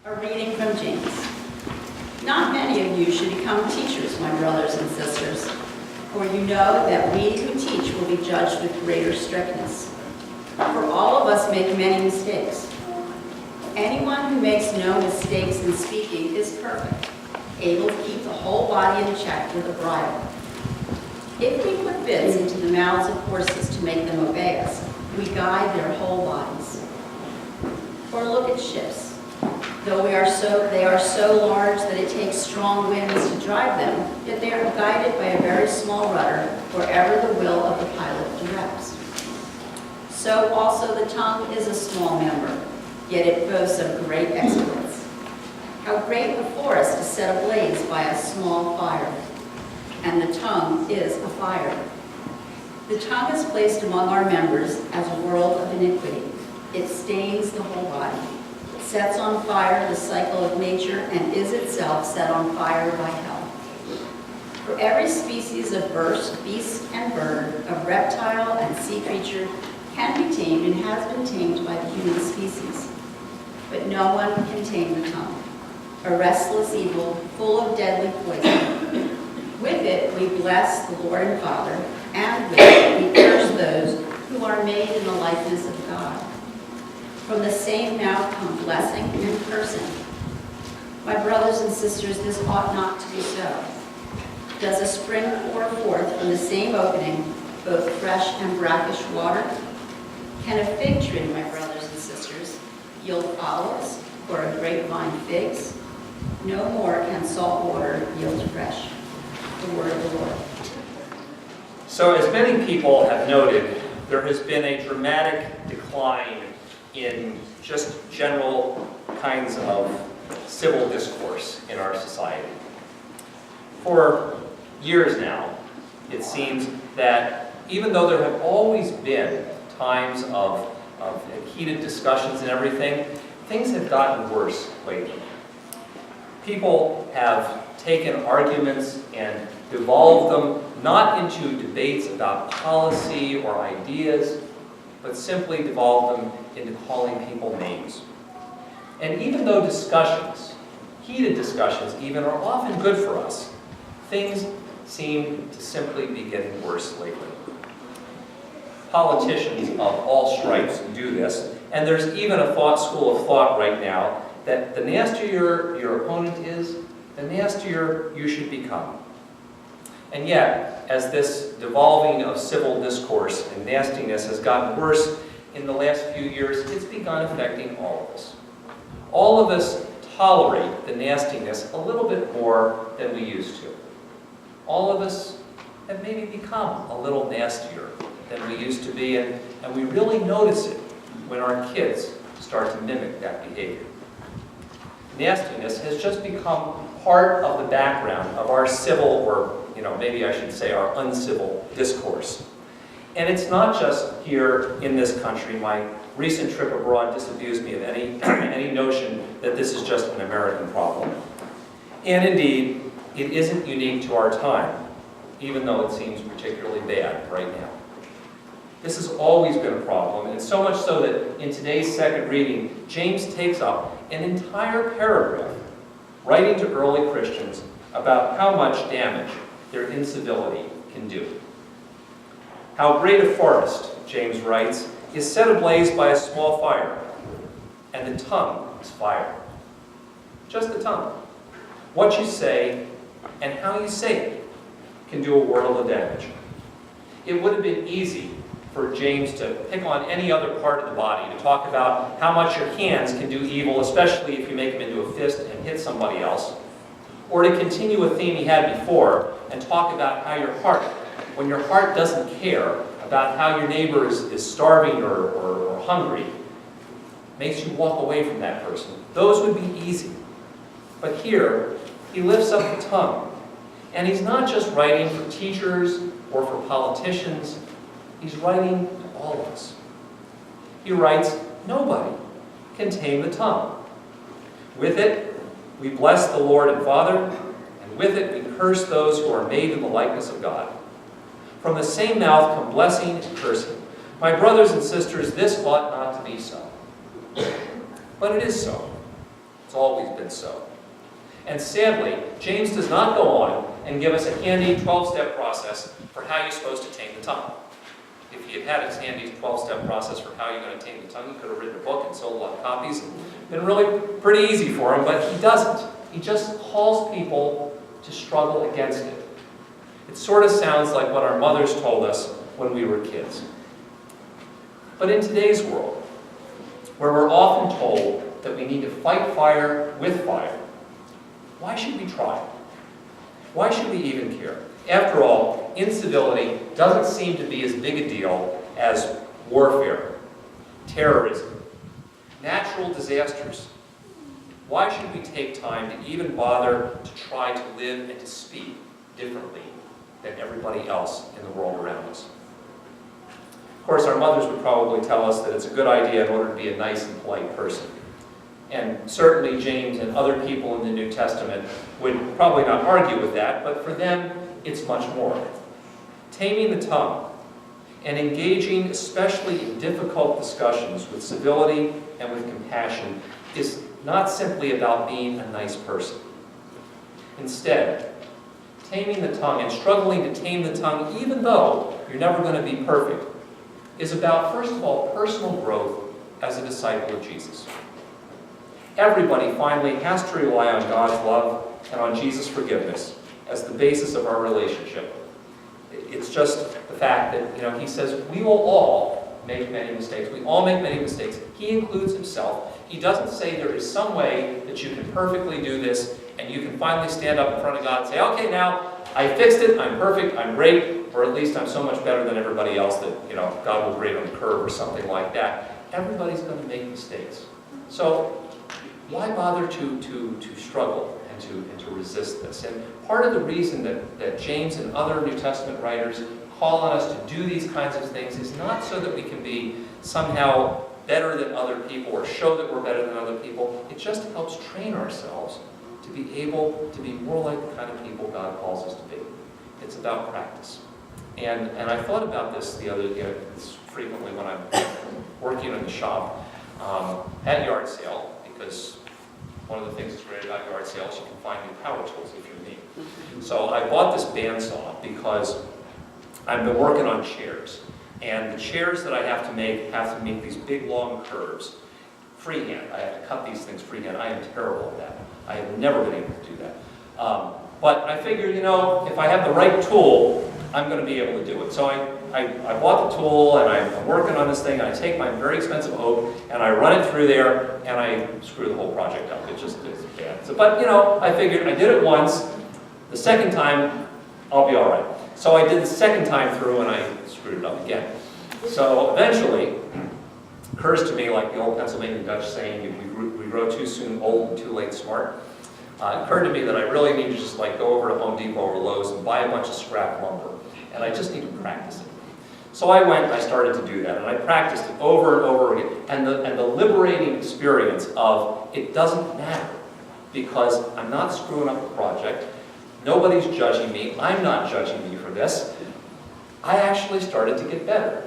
A reading from James. Not many of you should become teachers, my brothers and sisters, for you know that we who teach will be judged with greater strictness. For all of us make many mistakes. Anyone who makes no mistakes in speaking is perfect, able to keep the whole body in check with a bridle. If we put bits into the mouths of horses to make them obey us, we guide their whole bodies. Or look at ships. Though they are so large that it takes strong winds to drive them, yet they are guided by a very small rudder wherever the will of the pilot directs. So also the tongue is a small member, yet it boasts of great exploits. How great a forest is set ablaze by a small fire, and the tongue is a fire. The tongue is placed among our members as a world of iniquity. It stains the whole body, sets on fire the cycle of nature, and is itself set on fire by hell. For every species of beast and bird, of reptile and sea creature can be tamed and has been tamed by the human species. But no one can tame the tongue, a restless evil full of deadly poison. With it we bless the Lord and Father, and with it we curse those who are made in the likeness of God. From the same mouth come blessing and cursing. My brothers and sisters, this ought not to be so. Does a spring pour forth from the same opening both fresh and brackish water? Can a fig tree, my brothers and sisters, yield olives, or a grapevine figs? No more can salt water yield fresh. The word of the Lord. So as many people have noted, there has been a dramatic decline in just general kinds of civil discourse in our society. For years now, it seems that even though there have always been times of heated discussions and everything, things have gotten worse lately. People have taken arguments and devolved them not into debates about policy or ideas, but simply devolved them into calling people names. And even though discussions, heated discussions even, are often good for us, things seem to simply be getting worse lately. Politicians of all stripes do this, and there's even a school of thought right now that the nastier your opponent is, the nastier you should become. And yet, as this devolving of civil discourse and nastiness has gotten worse in the last few years, it's begun affecting all of us. All of us tolerate the nastiness a little bit more than we used to. All of us have maybe become a little nastier than we used to be, and we really notice it when our kids start to mimic that behavior. Nastiness has just become part of the background of our civil, or maybe I should say our uncivil discourse. And it's not just here in this country. My recent trip abroad disabused me of any notion that this is just an American problem. And indeed, it isn't unique to our time, even though it seems particularly bad right now. This has always been a problem, and so much so that in today's second reading, James takes up an entire paragraph writing to early Christians about how much damage their incivility can do. How great a forest, James writes, is set ablaze by a small fire, and the tongue is fire. Just the tongue. What you say and how you say it can do a world of damage. It would have been easy for James to pick on any other part of the body, to talk about how much your hands can do evil, especially if you make them into a fist and hit somebody else, or to continue a theme he had before and talk about how your heart, when your heart doesn't care about how your neighbor is starving or hungry, makes you walk away from that person. Those would be easy. But here, he lifts up the tongue. And he's not just writing for teachers or for politicians. He's writing to all of us. He writes, nobody can tame the tongue. With it, we bless the Lord and Father, and with it we curse those who are made in the likeness of God. From the same mouth come blessing and cursing. My brothers and sisters, this ought not to be so. But it is so. It's always been so. And sadly, James does not go on and give us a handy 12-step process for how you're supposed to tame the tongue. If he had had a handy 12-step process for how you're going to tame the tongue, he could have written a book and sold a lot of copies. And been really pretty easy for him, but he doesn't. He just calls people to struggle against it. It sort of sounds like what our mothers told us when we were kids. But in today's world, where we're often told that we need to fight fire with fire, why should we try? Why should we even care? After all, incivility doesn't seem to be as big a deal as warfare, terrorism, natural disasters. Why should we take time to even bother to try to live and to speak differently than everybody else in the world around us? Of course, our mothers would probably tell us that it's a good idea in order to be a nice and polite person. And certainly James and other people in the New Testament would probably not argue with that, but for them, it's much more. Taming the tongue and engaging, especially in difficult discussions, with civility and with compassion is not simply about being a nice person. Instead, taming the tongue and struggling to tame the tongue, even though you're never going to be perfect, is about, first of all, personal growth as a disciple of Jesus. Everybody finally has to rely on God's love and on Jesus' forgiveness as the basis of our relationship. It's just the fact that, he says we will all make many mistakes. We all make many mistakes. He includes himself. He doesn't say there is some way that you can perfectly do this and you can finally stand up in front of God and say, okay, now I fixed it, I'm perfect, I'm great, or at least I'm so much better than everybody else that, God will grade on the curve or something like that. Everybody's going to make mistakes. So why bother to struggle and to resist this? And part of the reason that James and other New Testament writers call on us to do these kinds of things is not so that we can be somehow better than other people or show that we're better than other people. It just helps train ourselves to be able to be more like the kind of people God calls us to be. It's about practice. And I thought about this the other day, frequently when I'm working in the shop at yard sale, because one of the things that's great about yard sales, you can find new power tools if you need. So I bought this bandsaw because I've been working on chairs. And the chairs that I have to make these big long curves freehand. I have to cut these things freehand. I am terrible at that. I have never been able to do that. But I figured, if I have the right tool, I'm going to be able to do it. So I bought the tool, and I'm working on this thing, and I take my very expensive oak, and I run it through there, and I screw the whole project up. It's bad. So, but, I figured I did it once. The second time, I'll be all right. So I did the second time through, and I screwed it up again. So eventually, it occurs to me, like the old Pennsylvania Dutch saying, we grow too soon old and too late smart. It occurred to me that I really need to just go over to Home Depot or Lowe's and buy a bunch of scrap lumber. And I just need to practice it. So I went and I started to do that, and I practiced it over and over again. And the liberating experience of it doesn't matter, because I'm not screwing up the project. Nobody's judging me. I'm not judging me for this. I actually started to get better.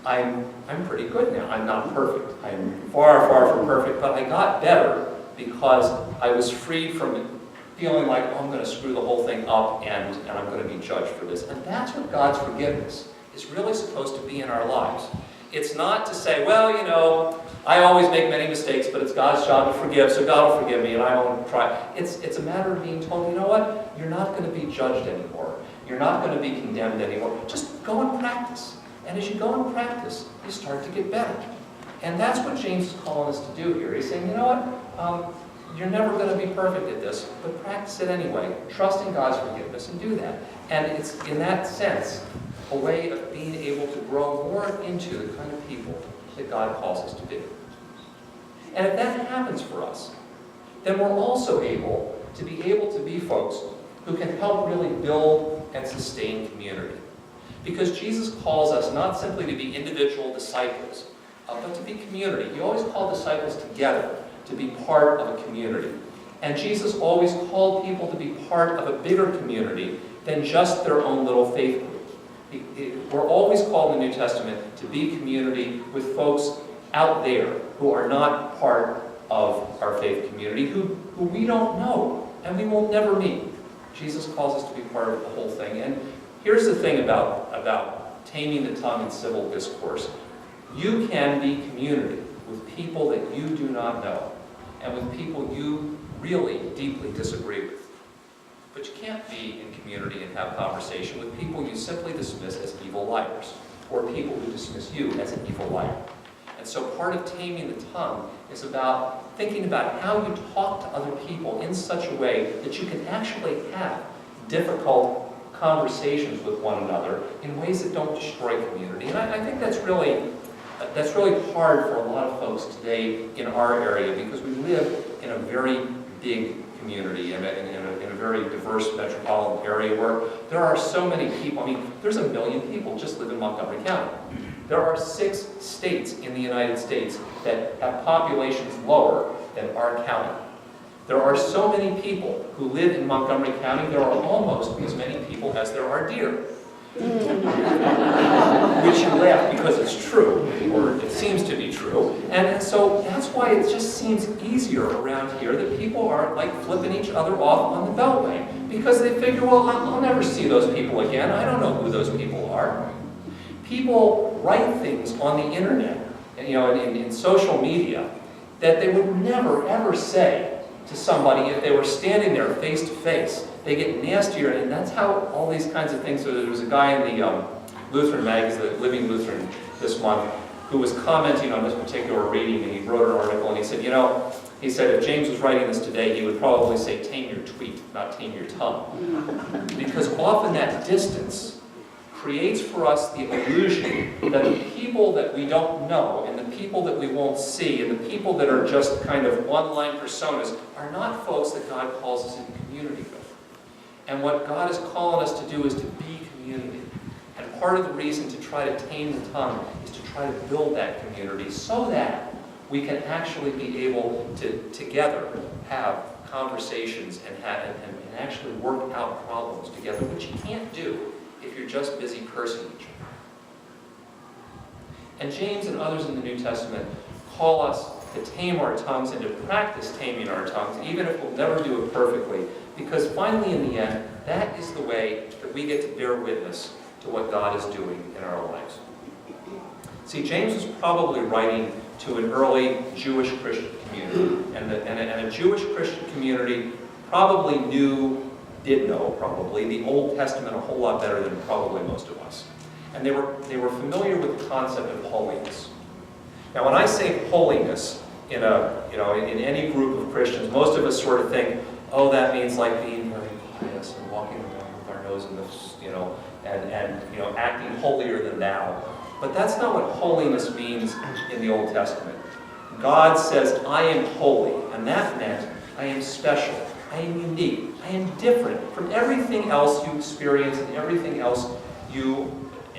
I'm pretty good now. I'm not perfect. I'm far, far from perfect, but I got better because I was freed from feeling like, I'm going to screw the whole thing up and I'm going to be judged for this. And that's what God's forgiveness is really supposed to be in our lives. It's not to say, well, I always make many mistakes, but it's God's job to forgive, so God will forgive me, and I won't try. It's a matter of being told, you know what? You're not going to be judged anymore. You're not going to be condemned anymore. Just go and practice. And as you go and practice, you start to get better. And that's what James is calling us to do here. He's saying, you know what? You're never going to be perfect at this, but practice it anyway. Trust in God's forgiveness and do that. And it's, in that sense, a way of being able to grow more into the kind of people that God calls us to be. And if that happens for us, then we're also able to be folks who can help really build and sustain community. Because Jesus calls us not simply to be individual disciples, but to be community. He always called disciples together to be part of a community. And Jesus always called people to be part of a bigger community than just their own little faith group. We're always called in the New Testament to be community with folks out there who are not part of our faith community who we don't know and we will never meet. Jesus calls us to be part of the whole thing. And here's the thing about taming the tongue in civil discourse. You can be community with people that you do not know and with people you really deeply disagree with. But you can't be in community and have conversation with people you simply dismiss as evil liars, or people who dismiss you as an evil liar. And so part of taming the tongue is about thinking about how you talk to other people in such a way that you can actually have difficult conversations with one another in ways that don't destroy community. And I think that's really hard for a lot of folks today in our area, because we live in a very big community, in a very diverse metropolitan area where there are so many people. I mean, there's 1 million people just live in Montgomery County. There are 6 states in the United States that have populations lower than our county. There are so many people who live in Montgomery County, there are almost as many people as there are deer. Which you laugh because it's true, or it seems to be true. And so that's why it just seems easier around here that people aren't like flipping each other off on the Beltway, because they figure, well, I'll never see those people again. I don't know who those people are. People write things on the internet, in social media, that they would never ever say to somebody if they were standing there face to face. They get nastier, and that's how all these kinds of things. So there was a guy in the Lutheran magazine, the Living Lutheran, this month, who was commenting on this particular reading, and he wrote an article, and he said, he said if James was writing this today, he would probably say, tame your tweet, not tame your tongue. Because often that distance creates for us the illusion that the people that we don't know, and the people that we won't see, and the people that are just kind of online personas are not folks that God calls us into community with. And what God is calling us to do is to be community. And part of the reason to try to tame the tongue is to try to build that community so that we can actually be able to together have conversations and actually work out problems together, which you can't do if you're just busy cursing each other. And James and others in the New Testament call us to tame our tongues and to practice taming our tongues, even if we'll never do it perfectly, because finally in the end, that is the way that we get to bear witness to what God is doing in our lives. See, James was probably writing to an early Jewish Christian community, and a Jewish Christian community probably did know the Old Testament a whole lot better than probably most of us. And they were familiar with the concept of holiness. Now, when I say holiness in any group of Christians, most of us sort of think, oh, that means like being very pious and walking around with our nose in the, and acting holier than thou. But that's not what holiness means in the Old Testament. God says, I am holy, and that meant I am special, I am unique, I am different from everything else you experience and everything else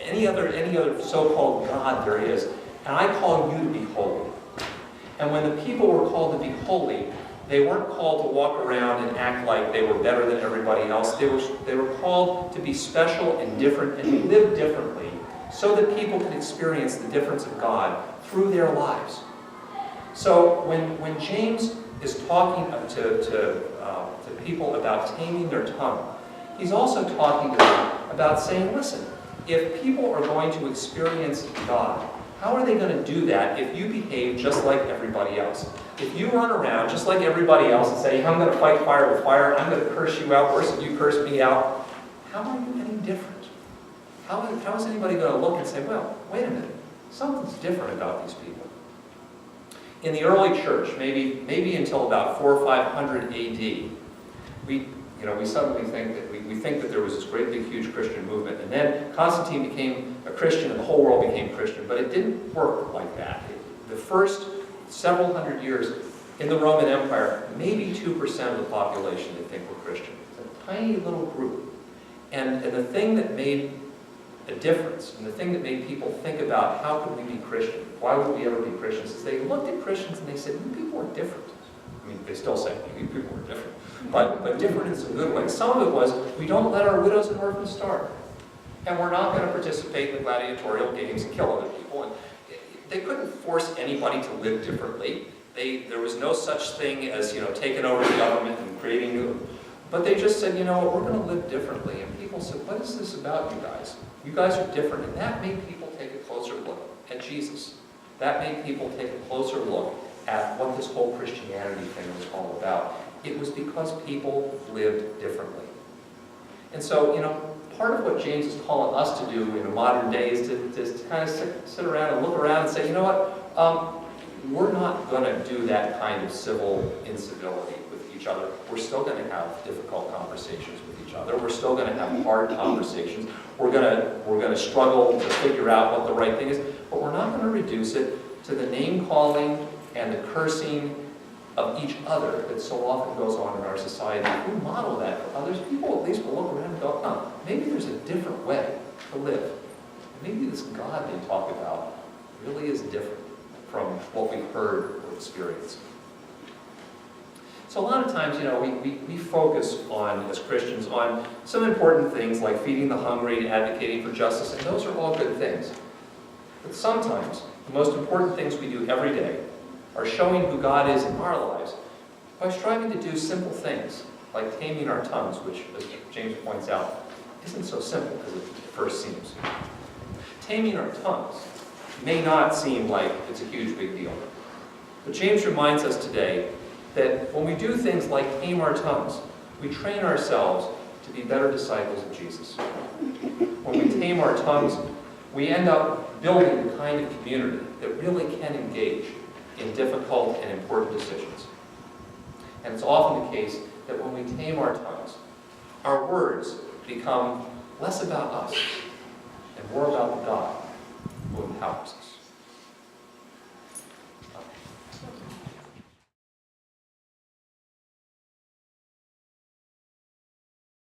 any other so-called God there is. And I call you to be holy. And when the people were called to be holy, they weren't called to walk around and act like they were better than everybody else. They were called to be special and different and live differently so that people can experience the difference of God through their lives. So when James is talking to people about taming their tongue, he's also talking to them about saying, listen, if people are going to experience God, how are they going to do that if you behave just like everybody else? If you run around just like everybody else and say, I'm going to fight fire with fire, I'm going to curse you out worse than you curse me out, how are you any different? How is anybody going to look and say, well, wait a minute, something's different about these people? In the early church, maybe until about 400 or 500 AD, we suddenly think that there was this great big huge Christian movement, and then Constantine became a Christian and the whole world became Christian, but it didn't work like that. The first several hundred years in the Roman Empire, maybe 2% of the population they think were Christian. It's a tiny little group. And the thing that made a difference, and the thing that made people think about how could we be Christian, why would we ever be Christians, is they looked at Christians and they said, you people are different. I mean, they still say, you people are different. But different in some good ways. Some of it was, we don't let our widows and orphans starve. And we're not going to participate in the gladiatorial games and kill other people. And they couldn't force anybody to live differently. There was no such thing as, taking over the government and creating new. But they just said, we're going to live differently. And people said, what is this about you guys? You guys are different. And that made people take a closer look at Jesus. That made people take a closer look at what this whole Christianity thing was all about. It was because people lived differently. And so, part of what James is calling us to do in a modern day is to kind of sit around and look around and say, you know what, we're not going to do that kind of civil incivility with each other. We're still going to have difficult conversations with each other. We're still going to have hard conversations. We're going to struggle to figure out what the right thing is, but we're not going to reduce it to the name-calling and the cursing of each other that so often goes on in our society. If we model that for others, people at least will look around and go, oh, maybe there's a different way to live. Maybe this God they talk about really is different from what we've heard or experienced. So a lot of times, we focus on, as Christians, on some important things like feeding the hungry and advocating for justice, and those are all good things. But sometimes, the most important things we do every day are showing who God is in our lives by striving to do simple things, like taming our tongues, which, as James points out, isn't so simple as it first seems. Taming our tongues may not seem like it's a huge big deal. But James reminds us today that when we do things like tame our tongues, we train ourselves to be better disciples of Jesus. When we tame our tongues, we end up building the kind of community that really can engage in difficult and important decisions. And it's often the case that when we tame our tongues, our words become less about us and more about the God who empowers us.